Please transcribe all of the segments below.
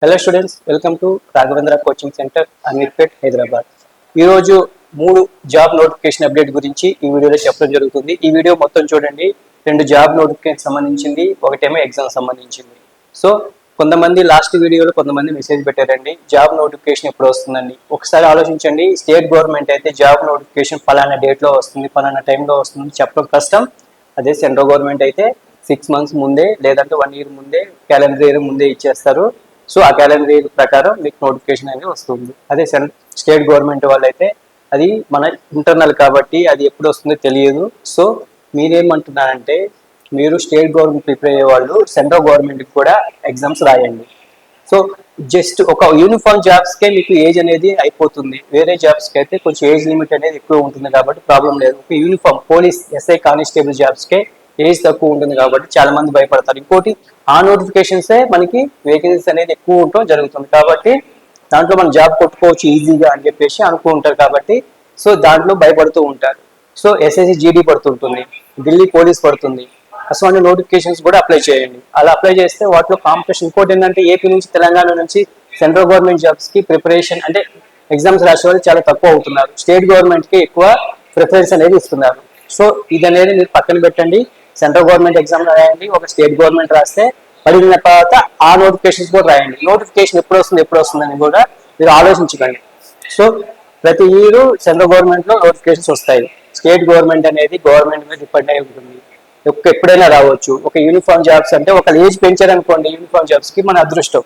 Hello students, welcome to Raghavendra coaching centre Ameerpet Hyderabad. ఈరోజు 3 job notification update గురించి ఈ వీడియోలో చెప్పడం జరుగుతుంది. ఈ వీడియో మొత్తం చూడండి. 2 జాబ్ నోటిఫికేషన్ సంబంధించింది, ఒకటేమో ఎగ్జామ్ సంబంధించింది. సో కొంతమంది లాస్ట్ వీడియోలో కొంతమంది మెసేజ్ పెట్టారండి, జాబ్ నోటిఫికేషన్ ఎప్పుడు వస్తుందండి. ఒకసారి ఆలోచించండి. స్టేట్ గవర్నమెంట్ అయితే జాబ్ నోటిఫికేషన్ ఫలానా డేట్లో వస్తుంది, ఫలానా టైంలో వస్తుంది చెప్పడం కష్టం. అదే సెంట్రల్ గవర్నమెంట్ అయితే 6 months ముందే లేదంటే 1 year ముందే, క్యాలెండర్ ఇయర్ ముందే ఇచ్చేస్తారు. సో ఆ క్యాలెండర్ ఇయర్ ప్రకారం మీకు నోటిఫికేషన్ అనేది వస్తుంది. అదే స్టేట్ గవర్నమెంట్ వాళ్ళైతే అది మన ఇంటర్నల్ కాబట్టి అది ఎప్పుడు వస్తుందో తెలియదు. సో మీరేమంటున్నారంటే, మీరు స్టేట్ గవర్నమెంట్ ప్రిపేర్ అయ్యే వాళ్ళు సెంట్రల్ గవర్నమెంట్కి కూడా ఎగ్జామ్స్ రాయండి. సో జస్ట్ ఒక యూనిఫామ్ జాబ్స్కే మీకు ఏజ్ అనేది అయిపోతుంది. వేరే జాబ్స్కి అయితే కొంచెం ఏజ్ లిమిట్ అనేది ఎక్కువ ఉంటుంది కాబట్టి ప్రాబ్లం లేదు. ఒక యూనిఫామ్ పోలీస్, ఎస్ఐ, కానిస్టేబుల్ జాబ్స్కే ఏజ్ తక్కువ ఉంటుంది కాబట్టి చాలా మంది భయపడతారు. ఇంకోటి, ఆ నోటిఫికేషన్సే మనకి వేకెన్సీస్ అనేది ఎక్కువ ఉండటం జరుగుతుంది కాబట్టి దాంట్లో మనం జాబ్ కొట్టుకోవచ్చు ఈజీగా అని చెప్పేసి అనుకుంటారు కాబట్టి సో దాంట్లో భయపడుతూ ఉంటారు. So SSC GD పడుతుంటుంది, Delhi police పడుతుంది. అసలు నోటిఫికేషన్స్ కూడా అప్లై చేయండి. అలా అప్లై చేస్తే వాటిలో కాంపిటీషన్. ఇంకోటి ఏంటంటే, ఏపీ నుంచి తెలంగాణ నుంచి సెంట్రల్ గవర్నమెంట్ జాబ్స్కి ప్రిపరేషన్ అంటే ఎగ్జామ్స్ రాసే వాళ్ళు చాలా తక్కువ అవుతున్నారు. స్టేట్ గవర్నమెంట్కి ఎక్కువ ప్రిఫరెన్స్ అనేది ఇస్తున్నారు. సో ఇది అనేది మీరు పక్కన పెట్టండి. సెంట్రల్ గవర్నమెంట్ ఎగ్జామ్ రాయండి, ఒక స్టేట్ గవర్నమెంట్ రాస్తే పడిన తర్వాత ఆ నోటిఫికేషన్స్ కూడా రాయండి. నోటిఫికేషన్ ఎప్పుడు వస్తుంది అని కూడా మీరు ఆలోచించకండి. సో ప్రతి ఇయర్ సెంట్రల్ గవర్నమెంట్లో నోటిఫికేషన్స్ వస్తాయి. స్టేట్ గవర్నమెంట్ అనేది గవర్నమెంట్ మీద డిపెండ్ అయి ఉంటుంది. ఎప్పుడైనా రావచ్చు. ఒక యూనిఫామ్ జాబ్స్ అంటే ఒక ఏజ్ పెంచారనుకోండి, యూనిఫామ్ జాబ్స్కి మన అదృష్టం.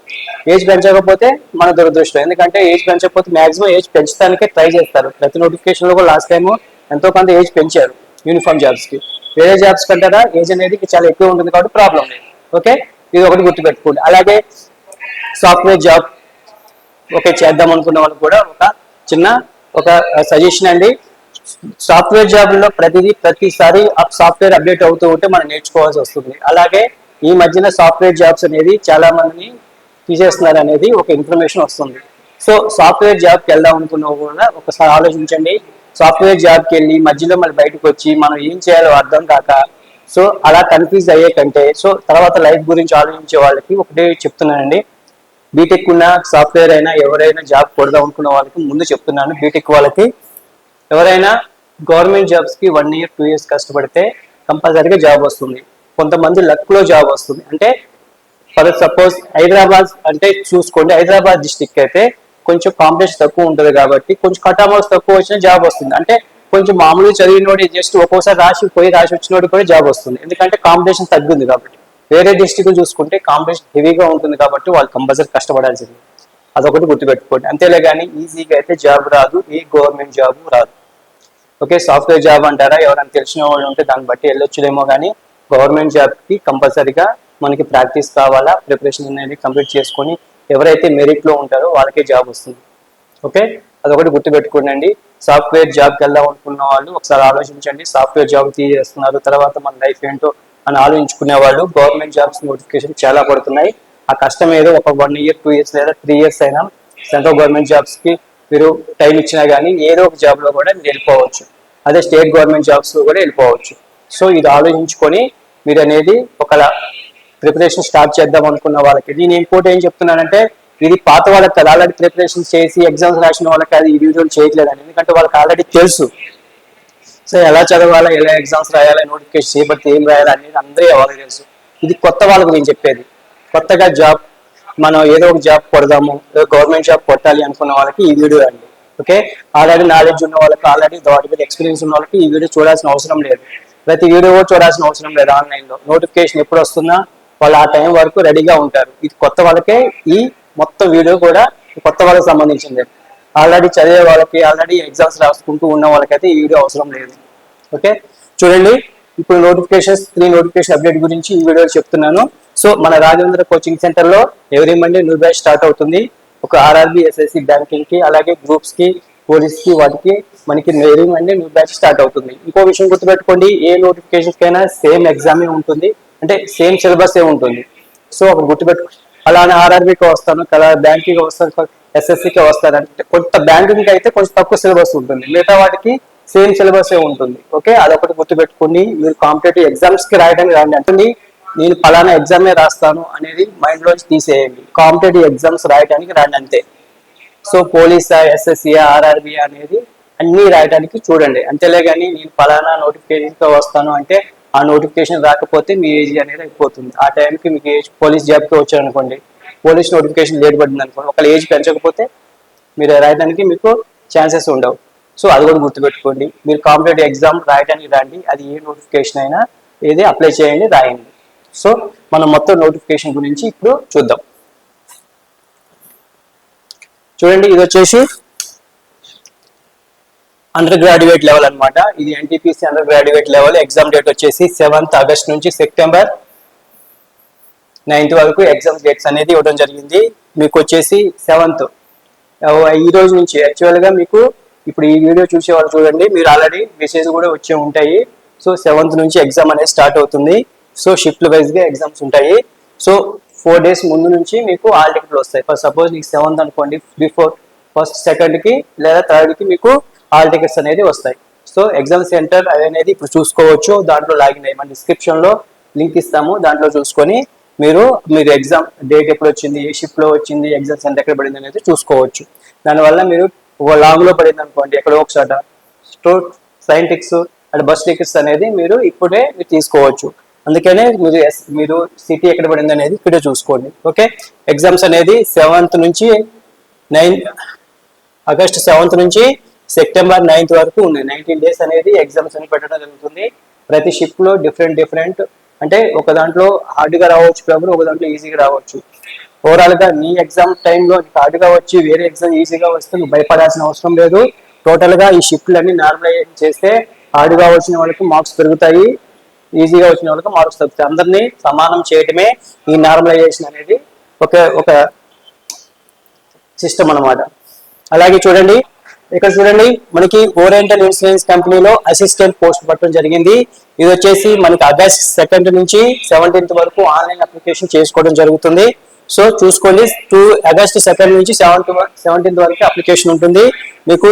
ఏజ్ పెంచకపోతే మన దురదృష్టం. ఎందుకంటే ఏజ్ పెంచకపోతే మాక్సిమం ఏజ్ పెంచడానికే ట్రై చేస్తారు. ప్రతి నోటిఫికేషన్లో కూడా లాస్ట్ టైం ఎంతో కొంత ఏజ్ పెంచారు యూనిఫామ్ జాబ్స్కి. వేరే జాబ్స్ కంటారా ఏజ్ అనేది చాలా ఎక్కువ ఉంటుంది కాబట్టి ప్రాబ్లం లేదు. ఓకే, ఇది ఒకటి గుర్తుపెట్టుకోండి. అలాగే సాఫ్ట్వేర్ జాబ్ ఓకే చేద్దాం అనుకున్న వాళ్ళకి కూడా ఒక సజెషన్ అండి. సాఫ్ట్వేర్ జాబ్లో ప్రతిసారి సాఫ్ట్వేర్ అప్డేట్ అవుతూ ఉంటే మనం నేర్చుకోవాల్సి వస్తుంది. అలాగే ఈ మధ్యన సాఫ్ట్వేర్ జాబ్స్ అనేది చాలా మందిని తీసేస్తున్నారు అనేది ఒక ఇన్ఫర్మేషన్ వస్తుంది. సో సాఫ్ట్వేర్ జాబ్కి వెళ్దాం అనుకున్న కూడా ఒకసారి ఆలోచించండి. సాఫ్ట్వేర్ జాబ్కి వెళ్ళి మధ్యలో మళ్ళీ బయటకు వచ్చి మనం ఏం చేయాలో అర్థం కాక సో అలా కన్ఫ్యూజ్ అయ్యే కంటే సో తర్వాత లైఫ్ గురించి ఆలోచించే వాళ్ళకి ఒకటే చెప్తున్నానండి. బీటెక్ ఉన్న సాఫ్ట్వేర్ అయినా ఎవరైనా జాబ్ కొడదాం అనుకున్న వాళ్ళకి ముందు చెప్తున్నాను, బీటెక్ వాళ్ళకి ఎవరైనా గవర్నమెంట్ జాబ్స్కి 1 year 2 years కష్టపడితే కంపల్సరీగా జాబ్ వస్తుంది. కొంతమంది లక్లో జాబ్ వస్తుంది. అంటే ఫర్ సపోజ్ హైదరాబాద్ అంటే చూసుకోండి, హైదరాబాద్ డిస్టిక్ అయితే కొంచెం కాంపిటీషన్ తక్కువ ఉంటుంది కాబట్టి కొంచెం కట్ మార్క్స్ తక్కువ వచ్చిన జాబ్ వస్తుంది. అంటే కొంచెం మామూలుగా చదివినోడి జస్ట్ ఒక్కోసారి రాసి వచ్చినోడి కూడా జాబ్ వస్తుంది. ఎందుకంటే కాంపిటీషన్ తగ్గింది కాబట్టి. వేరే డిస్టిక్లు చూసుకుంటే కాంపిటీషన్ హెవీగా ఉంటుంది కాబట్టి వాళ్ళు కంపల్సరీ కష్టపడాల్సింది. అదొకటి గుర్తుపెట్టుకోండి. అంతేలే కానీ ఈజీగా అయితే జాబ్ రాదు, ఏ గవర్నమెంట్ జాబ్ రాదు. ఓకే, సాఫ్ట్వేర్ జాబ్ అంటారా, ఎవరైనా తెలిసిన వాళ్ళు ఉంటే దాన్ని బట్టి వెళ్ళొచ్చులేమో కానీ గవర్నమెంట్ జాబ్కి కంపల్సరీగా మనకి ప్రాక్టీస్ కావాలా, ప్రిపరేషన్ అనేది కంప్లీట్ చేసుకొని ఎవరైతే మెరిట్లో ఉంటారో వాళ్ళకే జాబ్ వస్తుంది. ఓకే, అదొకటి గుర్తుపెట్టుకోండి. సాఫ్ట్వేర్ జాబ్కి వెళ్దాం అనుకున్న వాళ్ళు ఒకసారి ఆలోచించండి. సాఫ్ట్వేర్ జాబ్ తీసేస్తున్నారు, తర్వాత మన లైఫ్ ఏంటో అని ఆలోచించుకునే వాళ్ళు గవర్నమెంట్ జాబ్స్ నోటిఫికేషన్ చాలా పడుతున్నాయి. ఆ కష్టం ఏదో ఒక 1 year 2 years లేదా 3 years అయినా సెంట్రల్ గవర్నమెంట్ జాబ్స్కి మీరు టైం ఇచ్చినా కానీ ఏదో ఒక జాబ్లో కూడా మీరు వెళ్ళిపోవచ్చు. అదే స్టేట్ గవర్నమెంట్ జాబ్స్లో కూడా వెళ్ళిపోవచ్చు. సో ఇది ఆలోచించుకొని మీరు అనేది ఒకలా ప్రిపరేషన్ స్టార్ట్ చేద్దాం అనుకున్న వాళ్ళకి. నేను ఇంకోటి ఏం చెప్తున్నానంటే, ఇది పాత వాళ్ళకి కదా, ఆల్రెడీ ప్రిపరేషన్ చేసి ఎగ్జామ్స్ రాసిన వాళ్ళకి అది ఈ వీడియోలు చేయట్లేదండి. ఎందుకంటే వాళ్ళకి ఆల్రెడీ తెలుసు. సో ఎలా చదవాలా, ఎలా ఎగ్జామ్స్ రాయాలా, నోటిఫికేషన్ చేపడితే ఏం రాయాలి అనేది అందరూ వాళ్ళకి తెలుసు. ఇది కొత్త వాళ్ళకి నేను చెప్పేది. కొత్తగా జాబ్ మనం ఏదో ఒక జాబ్ కొడదాము, గవర్నమెంట్ జాబ్ కొట్టాలి అనుకున్న వాళ్ళకి ఈ వీడియో అండి. ఓకే, ఆల్రెడీ నాలెడ్జ్ ఉన్న వాళ్ళకి, ఆల్రెడీ వాటి మీద ఎక్స్పీరియన్స్ ఉన్న వాళ్ళకి ఈ వీడియో చూడాల్సిన అవసరం లేదు. ప్రతి వీడియో చూడాల్సిన అవసరం లేదు. ఆన్లైన్లో నోటిఫికేషన్ ఎప్పుడు వస్తుందా వాళ్ళు ఆ టైం వరకు రెడీగా ఉంటారు. ఇది కొత్త వాళ్ళకే ఈ మొత్తం వీడియో కూడా కొత్త వాళ్ళకి సంబంధించింది. ఆల్రెడీ చదివే వాళ్ళకి, ఆల్రెడీ ఎగ్జామ్స్ రాసుకుంటూ ఉన్న వాళ్ళకైతే ఈ వీడియో అవసరం లేదు. ఓకే, చూడండి. ఇప్పుడు 3 నోటిఫికేషన్ అప్డేట్ గురించి ఈ వీడియో చెప్తున్నాను. సో మన రాఘవేంద్ర కోచింగ్ సెంటర్లో every Monday new batch start అవుతుంది. ఒక ఆర్ఆర్బి, ఎస్ఎస్సి, బ్యాంకింగ్కి, అలాగే గ్రూప్స్కి, పోలీస్కి, వాటికి మనకి every Monday new batch start అవుతుంది. ఇంకో విషయం గుర్తుపెట్టుకోండి, ఏ నోటిఫికేషన్కి అయినా సేమ్ ఎగ్జామే ఉంటుంది, అంటే సేమ్ సిలబస్ ఏ ఉంటుంది. సో ఒక గుర్తుపెట్టుకో, అలానే ఆర్ఆర్బికి వస్తాను కదా, బ్యాంకింగ్ వస్తాను, ఎస్ఎస్సికి వస్తాను అంటే కొంత బ్యాంకింగ్ అయితే కొంచెం తక్కువ సిలబస్ ఉంటుంది, మిగతా వాటికి సేమ్ సిలబస్ ఏ ఉంటుంది. ఓకే, అదొకటి గుర్తుపెట్టుకోండి. మీరు కాంపిటేటివ్ ఎగ్జామ్స్కి రాయడానికి రండి. అంటే నేను పలానా ఎగ్జామే రాస్తాను అనేది మైండ్లోంచి తీసేయండి. కాంపిటేటివ్ ఎగ్జామ్స్ రాయడానికి రండి అంతే. సో పోలీసా, ఎస్ఎస్సియా, ఆర్ఆర్బి అనేది అన్ని రాయడానికి చూడండి అంతేలే. కానీ నేను పలానా నోటిఫికేషన్తో వస్తాను అంటే ఆ నోటిఫికేషన్ రాకపోతే మీ ఏజ్ అనేది అయిపోతుంది. ఆ టైంకి మీకు ఏజ్ పోలీస్ జాబ్కి వచ్చారనుకోండి, పోలీస్ నోటిఫికేషన్ లేట్ పడింది అనుకోండి, ఒకవేళ ఏజ్ పెంచకపోతే మీరు రాయడానికి మీకు ఛాన్సెస్ ఉండవు. సో అది కూడా గుర్తుపెట్టుకోండి. మీరు కాంపిటేటివ్ ఎగ్జామ్ రాయడానికి రండి, అది ఏ నోటిఫికేషన్ అయినా ఏది అప్లై చేయండి, రాయండి. సో మనం మొత్తం నోటిఫికేషన్ గురించి ఇప్పుడు చూద్దాం. చూడండి, ఇది వచ్చేసి అండర్ గ్రాడ్యుయేట్ లెవెల్ అనమాట. ఇది NTPC under graduate level. Exam date వచ్చేసి 7th ఆగస్ట్ నుంచి సెప్టెంబర్ 9th వరకు ఎగ్జామ్ డేట్స్ అనేది ఇవ్వడం జరిగింది. మీకు వచ్చేసి 7th ఈ రోజు నుంచి యాక్చువల్గా మీకు ఇప్పుడు ఈ వీడియో చూసే వాళ్ళు చూడండి, మీరు ఆల్రెడీ మెసేజ్ కూడా వచ్చే ఉంటాయి. సో 7th నుంచి ఎగ్జామ్ అనేది స్టార్ట్ అవుతుంది. సో షిఫ్ట్ వైజ్గా ఎగ్జామ్స్ ఉంటాయి. సో 4 days ముందు నుంచి మీకు ఆల్ టికెట్లు వస్తాయి. ఫర్ సపోజ్ మీకు 7th అనుకోండి, బిఫోర్ 1st, 2ndకి లేదా 3rdకి మీకు ఆల్ టికెట్స్ అనేది వస్తాయి. సో ఎగ్జామ్ సెంటర్ అనేది ఇప్పుడు చూసుకోవచ్చు. దాంట్లో లాగిన్ అయ్యి మన డిస్క్రిప్షన్లో లింక్ ఇస్తాము, దాంట్లో చూసుకొని మీరు ఎగ్జామ్ డేట్ ఎప్పుడు వచ్చింది, ఏ షిఫ్ట్లో వచ్చింది, ఎగ్జామ్ సెంటర్ ఎక్కడ పడింది అనేది చూసుకోవచ్చు. దానివల్ల మీరు లాంగ్లో పడింది అనుకోండి, ఎక్కడో ఒకసారి train tickets and bus tickets అనేది మీరు ఇప్పుడే మీరు తీసుకోవచ్చు. అందుకనే మీరు సిటీ ఎక్కడ పడింది అనేది ఇప్పుడే చూసుకోండి. ఓకే, ఎగ్జామ్స్ అనేది 7th నుంచి ఆగస్ట్ 7th నుంచి సెప్టెంబర్ 9th వరకు ఉన్నాయి. 19 days అనేది ఎగ్జామ్స్ అని పెట్టడం జరుగుతుంది. ప్రతి షిఫ్ట్ లో డిఫరెంట్ అంటే ఒక దాంట్లో హార్డ్గా రావచ్చు పేపర్, ఒక దాంట్లో ఈజీగా రావచ్చు. ఓవరాల్ గా నీ ఎగ్జామ్ టైంలో హార్డ్గా వచ్చి వేరే ఎగ్జామ్ ఈజీగా వస్తే నువ్వు భయపడాల్సిన అవసరం లేదు. టోటల్ గా ఈ షిఫ్ట్లన్నీ నార్మలైజేషన్ చేస్తే హార్డ్గా వచ్చిన వాళ్ళకి మార్క్స్ పెరుగుతాయి, ఈజీగా వచ్చిన వాళ్ళకి మార్క్స్ తగ్గుతాయి. అందరినీ సమానం చేయటమే ఈ నార్మలైజేషన్ అనేది ఒక సిస్టమ్ అన్నమాట. అలాగే చూడండి, ఇక్కడ చూడండి మనకి ఓరియంటల్ ఇన్సూరెన్స్ కంపెనీలో అసిస్టెంట్ పోస్ట్ పట్టడం జరిగింది. ఇది వచ్చేసి మనకి ఆగస్ట్ 2nd నుంచి 17th వరకు ఆన్లైన్ అప్లికేషన్ చేసుకోవడం జరుగుతుంది. సో చూసుకోండి, ఆగస్ట్ 2nd నుంచి 17th వరకు అప్లికేషన్ ఉంటుంది. మీకు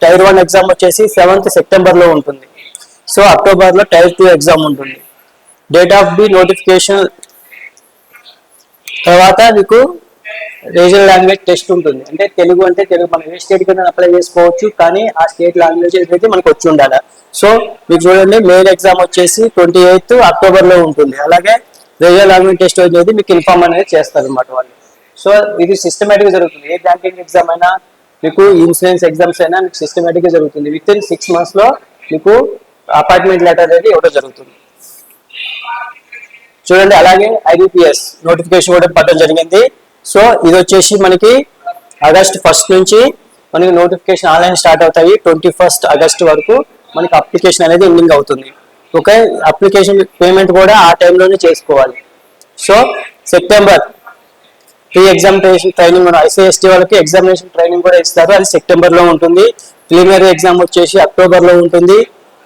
టైర్ 1 ఎగ్జామ్ వచ్చేసి 7th సెప్టెంబర్లో ఉంటుంది. సో అక్టోబర్లో టైర్ 2 ఎగ్జామ్ ఉంటుంది. డేట్ ఆఫ్ ది నోటిఫికేషన్ తర్వాత మీకు రీజనల్ లాంగ్వేజ్ టెస్ట్ ఉంటుంది. అంటే తెలుగు మనం ఏ స్టేట్ కింద అప్లై చేసుకోవచ్చు, కానీ ఆ స్టేట్ లాంగ్వేజ్ అయితే మనకు వచ్చి ఉండాలి. సో మీకు చూడండి, మెయిన్ ఎగ్జామ్ వచ్చేసి 28th అక్టోబర్లో ఉంటుంది. అలాగే రీజనల్ లాంగ్వేజ్ టెస్ట్ అనేది మీకు ఇన్ఫార్మ్ అనేది చేస్తారు అన్నమాట వాళ్ళు. సో ఇది సిస్టమేటిక్గా జరుగుతుంది. ఏ బ్యాంకింగ్ ఎగ్జామ్ అయినా మీకు ఇన్సూరెన్స్ ఎగ్జామ్స్ అయినా మీకు సిస్టమేటిక్గా జరుగుతుంది. విత్ ఇన్ 6 months మీకు అపాయింట్మెంట్ లెటర్ అనేది ఇవ్వడం జరుగుతుంది. చూడండి, అలాగే ఐబిపిఎస్ నోటిఫికేషన్ కూడా పడడం జరిగింది. సో ఇది వచ్చేసి మనకి ఆగస్ట్ 1st నుంచి మనకి నోటిఫికేషన్ ఆన్లైన్ స్టార్ట్ అవుతాయి. 21st ఆగస్ట్ వరకు మనకి అప్లికేషన్ అనేది ఎండింగ్ అవుతుంది. ఓకే, అప్లికేషన్ పేమెంట్ కూడా ఆ టైంలోనే చేసుకోవాలి. So September pre examination training, మన ఐసీఎస్టీ వాళ్ళకి ఎగ్జామినేషన్ ట్రైనింగ్ కూడా ఇస్తారు, అది సెప్టెంబర్లో ఉంటుంది. ప్రిలిమినరీ ఎగ్జామ్ వచ్చేసి అక్టోబర్లో ఉంటుంది.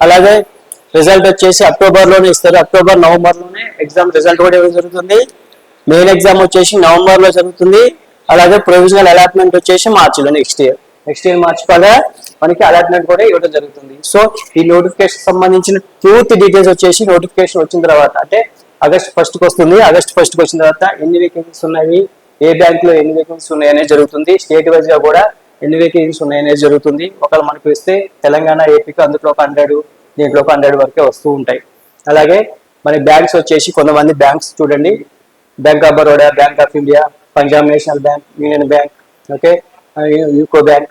అలాగే రిజల్ట్ వచ్చేసి అక్టోబర్లోనే ఇస్తారు. అక్టోబర్ నవంబర్లోనే ఎగ్జామ్ రిజల్ట్ కూడా ఇవ్వడం జరుగుతుంది. మెయిన్ ఎగ్జామ్ వచ్చేసి నవంబర్లో జరుగుతుంది. అలాగే ప్రొవిజనల్ అలాట్మెంట్ వచ్చేసి మార్చిలో నెక్స్ట్ ఇయర్ మార్చి కల్లా మనకి అలాట్మెంట్ కూడా ఇవ్వడం జరుగుతుంది. సో ఈ నోటిఫికేషన్ సంబంధించిన పూర్తి డీటెయిల్స్ వచ్చేసి నోటిఫికేషన్ వచ్చిన తర్వాత అంటే ఆగస్ట్ 1st వస్తుంది. ఆగస్ట్ 1st వచ్చిన తర్వాత ఎన్ని వేకెన్సీస్ ఉన్నాయి, ఏ బ్యాంక్ లో ఎన్ని వేకెన్సీస్ ఉన్నాయి అనేది జరుగుతుంది. స్టేట్ వైజ్ గా కూడా ఎన్ని వేకెన్సీస్ ఉన్నాయి అనేది జరుగుతుంది. ఒకవేళ మనకు ఇస్తే తెలంగాణ, ఏపీకి అందులో 100, దీంట్లో 100 వరకే వస్తూ ఉంటాయి. అలాగే మన బ్యాంక్స్ వచ్చేసి కొంతమంది బ్యాంక్స్ చూడండి, bank of Baroda, bank of India, Punjab national bank, union bank, okay, UCO bank,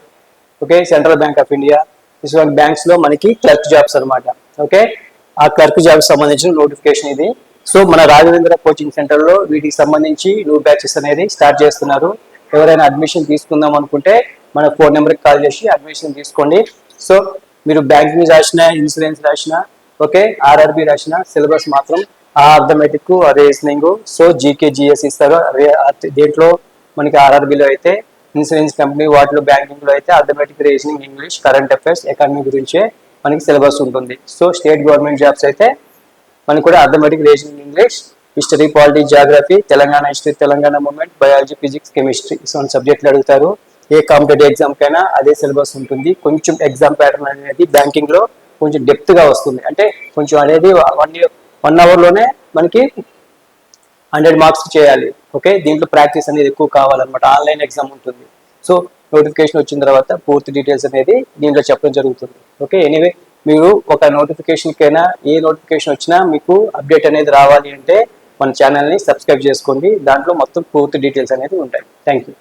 okay, central bank of India, ఇటువంటి బ్యాంక్స్ లో మనకి క్లర్క్ జాబ్స్ అనమాట. ఓకే, ఆ క్లర్క్ జాబ్స్ సంబంధించిన నోటిఫికేషన్ ఇది. సో మన రాఘవేంద్ర కోచింగ్ సెంటర్ లో వీటికి సంబంధించి న్యూ బ్యాచెస్ అనేది స్టార్ట్ చేస్తున్నారు. ఎవరైనా అడ్మిషన్ తీసుకుందాం అనుకుంటే మన ఫోన్ నెంబర్కి కాల్ చేసి అడ్మిషన్ తీసుకోండి. సో మీరు బ్యాంకింగ్ రాసినా, ఇన్సూరెన్స్ రాసినా, ఓకే, ఆర్ఆర్బి రాసినా సిలబస్ మాత్రం arithmetic, reasoning, so GK, GS ఇస్తారు. దేంట్లో మనకి ఆర్ఆర్బిలో అయితే ఇన్సూరెన్స్ కంపెనీ, వాటిలో బ్యాంకింగ్ లో అయితే arithmetic, reasoning, English, current affairs, economy గురించే మనకి సిలబస్ ఉంటుంది. సో స్టేట్ గవర్నమెంట్ జాబ్స్ అయితే మనకి కూడా arithmetic, reasoning, English, history, polity, geography, Telangana history, Telangana movement, biology, physics, chemistry, ఇటువంటి సబ్జెక్టులు అడుగుతారు. ఏ కాంపిటేటివ్ ఎగ్జామ్ కైనా అదే సిలబస్ ఉంటుంది. కొంచెం ఎగ్జామ్ ప్యాటర్న్ అనేది బ్యాంకింగ్ లో కొంచెం డెప్త్ గా వస్తుంది. అంటే కొంచెం అనేది 1 hour లోనే మనకి 100 మార్క్స్ చేయాలి. ఓకే, దీంట్లో ప్రాక్టీస్ అనేది ఎక్కువ కావాలన్నమాట. ఆన్లైన్ ఎగ్జామ్ ఉంటుంది. సో నోటిఫికేషన్ వచ్చిన తర్వాత పూర్తి డీటెయిల్స్ అనేది దీంట్లో చెప్పడం జరుగుతుంది. ఓకే, ఎనీవే మీరు ఒక నోటిఫికేషన్కైనా ఏ నోటిఫికేషన్ వచ్చినా మీకు అప్డేట్ అనేది రావాలి అంటే మన ఛానల్ని సబ్స్క్రైబ్ చేసుకోండి. దాంట్లో మొత్తం పూర్తి డీటెయిల్స్ అనేది ఉంటాయి. Thank you.